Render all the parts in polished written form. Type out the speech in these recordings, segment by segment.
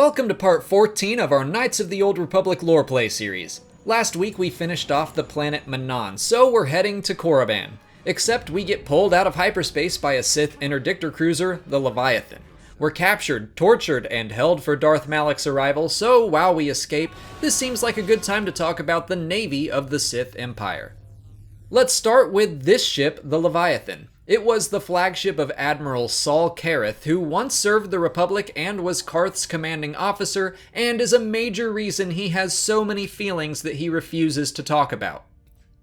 Welcome to part 14 of our Knights of the Old Republic lore play series. Last week we finished off the planet Manaan, so we're heading to Korriban. Except we get pulled out of hyperspace by a Sith interdictor cruiser, the Leviathan. We're captured, tortured, and held for Darth Malak's arrival, so while we escape, this seems like a good time to talk about the Navy of the Sith Empire. Let's start with this ship, the Leviathan. It was the flagship of Admiral Saul Kareth, who once served the Republic and was Karth's commanding officer, and is a major reason he has so many feelings that he refuses to talk about.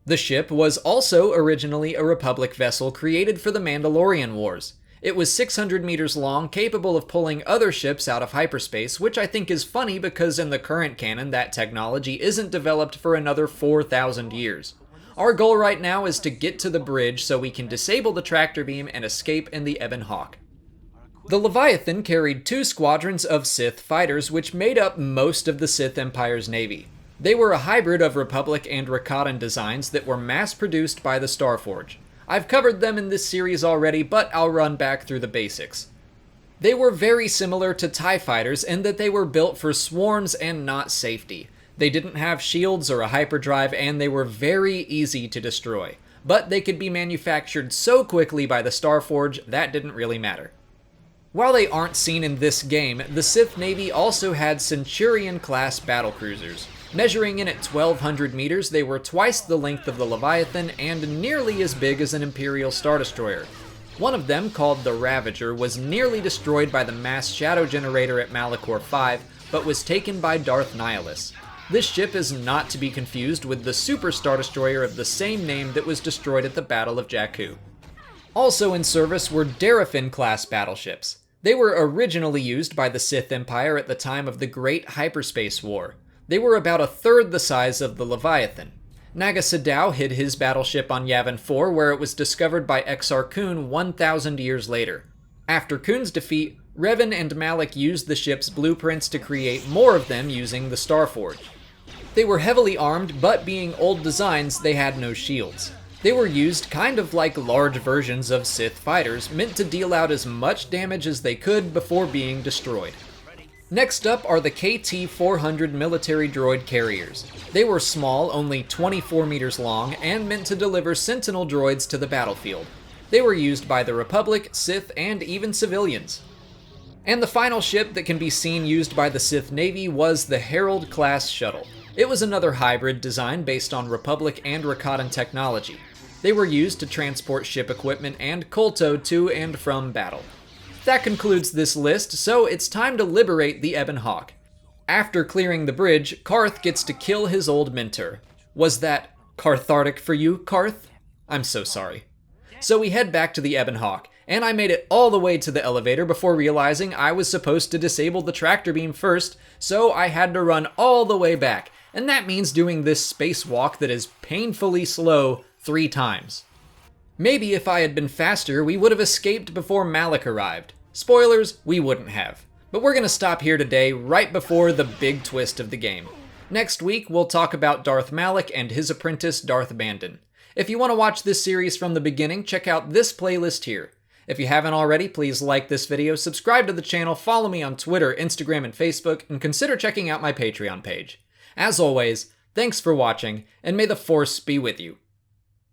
The ship was also originally a Republic vessel created for the Mandalorian Wars. It was 600 meters long, capable of pulling other ships out of hyperspace, which I think is funny because in the current canon that technology isn't developed for another 4,000 years. Our goal right now is to get to the bridge so we can disable the tractor beam and escape in the Ebon Hawk. The Leviathan carried 2 squadrons of Sith Fighters, which made up most of the Sith Empire's navy. They were a hybrid of Republic and Rakatan designs that were mass-produced by the Starforge. I've covered them in this series already, but I'll run back through the basics. They were very similar to TIE Fighters in that they were built for swarms and not safety. They didn't have shields or a hyperdrive, and they were very easy to destroy. But they could be manufactured so quickly by the Starforge, that didn't really matter. While they aren't seen in this game, the Sith Navy also had Centurion-class battlecruisers. Measuring in at 1,200 meters, they were twice the length of the Leviathan and nearly as big as an Imperial Star Destroyer. One of them, called the Ravager, was nearly destroyed by the mass shadow generator at Malachor 5, but was taken by Darth Nihilus. This ship is not to be confused with the Super Star Destroyer of the same name that was destroyed at the Battle of Jakku. Also in service were Daraphin-class battleships. They were originally used by the Sith Empire at the time of the Great Hyperspace War. They were about a third the size of the Leviathan. Naga Sadow hid his battleship on Yavin 4, where it was discovered by Exar Kun 1,000 years later. After Kun's defeat, Revan and Malak used the ship's blueprints to create more of them using the Starforge. They were heavily armed, but being old designs, they had no shields. They were used kind of like large versions of Sith Fighters, meant to deal out as much damage as they could before being destroyed. Next up are the KT-400 military droid carriers. They were small, only 24 meters long, and meant to deliver Sentinel droids to the battlefield. They were used by the Republic, Sith, and even civilians. And the final ship that can be seen used by the Sith Navy was the Herald-class shuttle. It was another hybrid design based on Republic and Rakatan technology. They were used to transport ship equipment and Kolto to and from battle. That concludes this list, so it's time to liberate the Ebon Hawk. After clearing the bridge, Karth gets to kill his old mentor. Was that cathartic for you, Karth? I'm so sorry. So we head back to the Ebon Hawk, and I made it all the way to the elevator before realizing I was supposed to disable the tractor beam first, so I had to run all the way back, and that means doing this spacewalk that is painfully slow 3 times. Maybe if I had been faster, we would have escaped before Malak arrived. Spoilers, we wouldn't have. But we're gonna stop here today, right before the big twist of the game. Next week, we'll talk about Darth Malak and his apprentice Darth Bandon. If you want to watch this series from the beginning, check out this playlist here. If you haven't already, please like this video, subscribe to the channel, follow me on Twitter, Instagram, and Facebook, and consider checking out my Patreon page. As always, thanks for watching, and may the Force be with you.